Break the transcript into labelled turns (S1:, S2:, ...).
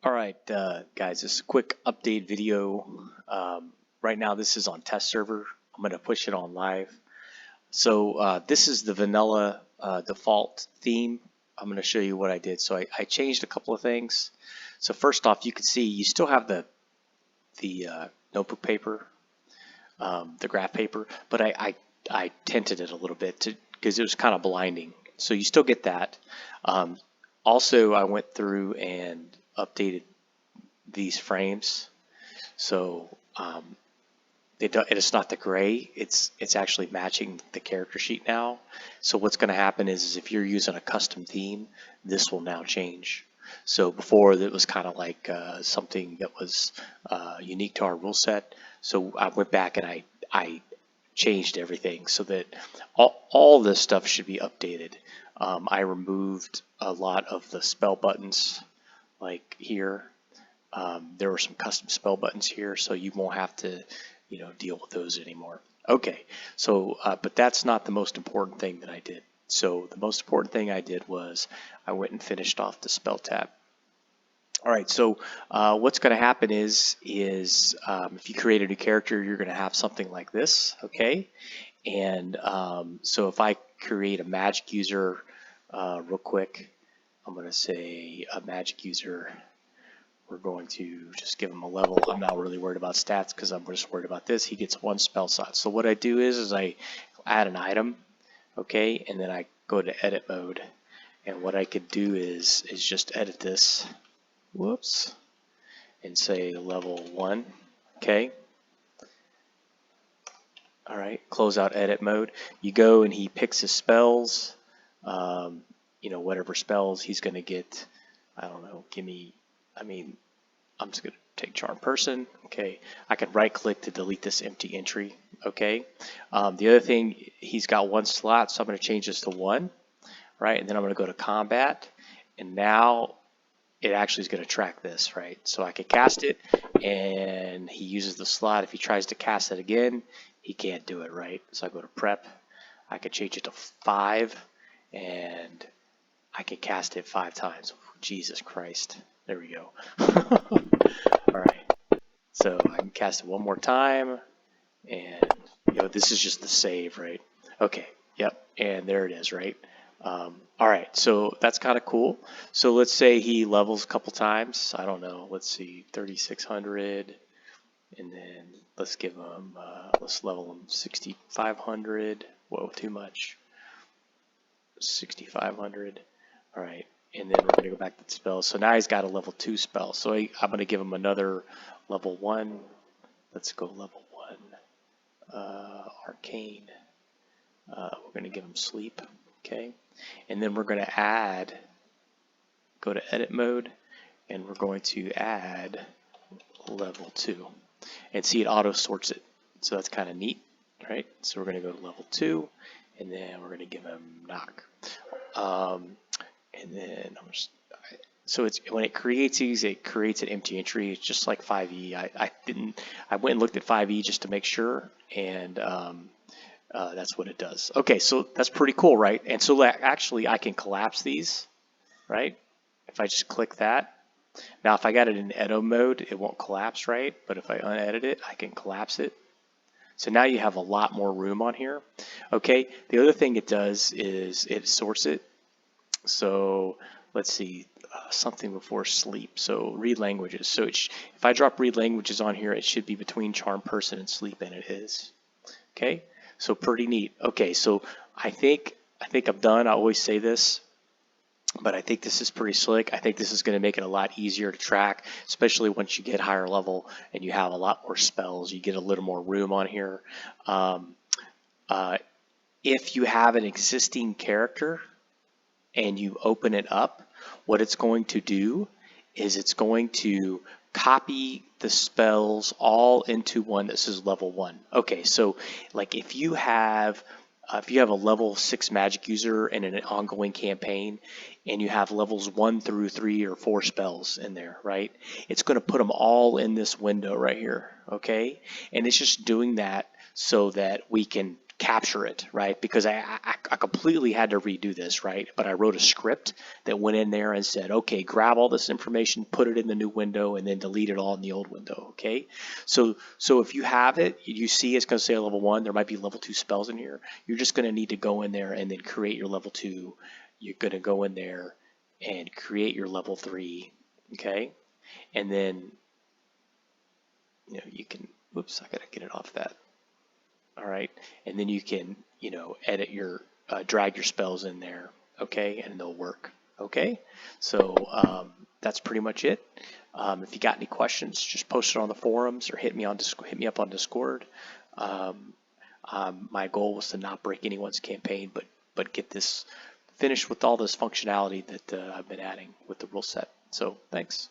S1: All right, guys, this is a quick update video. Right now, this is on test server. I'm going to push it on live. So this is the vanilla default theme. I'm going to show you what I did. So I changed a couple of things. So first off, you can see you still have the notebook paper, the graph paper, but I tinted it a little bit because it was kind of blinding. So you still get that. Also, I went through and updated these frames. So it's not the gray, it's actually matching the character sheet now. So what's going to happen is if you're using a custom theme, this will now change. So before it was kind of like something that was unique to our rule set. So I went back and I changed everything so that all this stuff should be updated. I removed a lot of the spell buttons like here. There were some custom spell buttons here, so you won't have to, deal with those anymore. Okay, so, but that's not the most important thing that I did. So the most important thing I did was I went and finished off the spell tab. All right, so what's going to happen is if you create a new character, you're going to have something like this, okay? And so if I create a magic user real quick, I'm going to say a magic user. We're going to just give him a level. I'm not really worried about stats because I'm just worried about this. He gets one spell slot. So what I do is I add an item, okay, and then I go to edit mode. And what I could do is just edit this, whoops, and say level 1, okay. All right, close out edit mode. You go and he picks his spells, whatever spells he's going to get. I don't know, I'm just going to take charm person. Okay, I can right click to delete this empty entry. Okay, the other thing, he's got one slot, so I'm going to change this to 1, right? And then I'm going to go to combat, and now it actually is going to track this, right? So I can cast it, and he uses the slot. If he tries to cast it again, he can't do it, right? So I go to prep. I could change it to 5, and I can cast it 5 times. Jesus Christ. There we go. All right. So I can cast it one more time, and this is just the save, right? Okay. Yep. And there it is, right? All right. So that's kind of cool. So let's say he levels a couple times. I don't know. Let's see, 3,600, and then let's give him. Let's level him 6,500. Whoa, too much. 6,500. All right. And then we're going to go back to the spells. So now he's got a level 2 spell. So I'm going to give him another level 1. Let's go level 1. Arcane. We're going to give him sleep. Okay. And then we're going to go to edit mode, and we're going to add level 2. And see, it auto sorts it. So that's kind of neat, right? So we're going to go to level 2, and then we're going to give him knock. And then so it's when it creates these, it creates an empty entry. It's just like 5e. I went and looked at 5e just to make sure, and that's what it does. Okay, so that's pretty cool, right? And so actually I can collapse these, right? If I just click that. Now if I got it in edit mode, it won't collapse, right? But if I unedit it, I can collapse it. So now you have a lot more room on here. Okay, the other thing it does is it sorts it. So let's see, something before sleep. So read languages. So if I drop read languages on here, it should be between charm person and sleep, and it is. Okay, so pretty neat. Okay, so I think I'm done. I always say this, but I think this is pretty slick. I think this is going to make it a lot easier to track, especially once you get higher level and you have a lot more spells. You get a little more room on here. If you have an existing character and you open it up, what it's going to do is it's going to copy the spells all into one that says level 1. Okay, so like if you have a level 6 magic user in an ongoing campaign and you have levels 1 through 3 or 4 spells in there, right? It's going to put them all in this window right here, okay? And it's just doing that so that we can capture it, right? Because I completely had to redo this, right? But I wrote a script that went in there and said, okay, grab all this information, put it in the new window, and then delete it all in the old window, okay? So if you have it, you see it's going to say level 1, there might be level 2 spells in here. You're just going to need to go in there and then create your level 2. You're going to go in there and create your level 3, okay? And then, you can, whoops, I got to get it off that. All right, and then you can, edit your, drag your spells in there, okay, and they'll work, okay? So that's pretty much it. If you got any questions, just post it on the forums or hit me up on Discord. My goal was to not break anyone's campaign, but get this finished with all this functionality that I've been adding with the rule set. So thanks.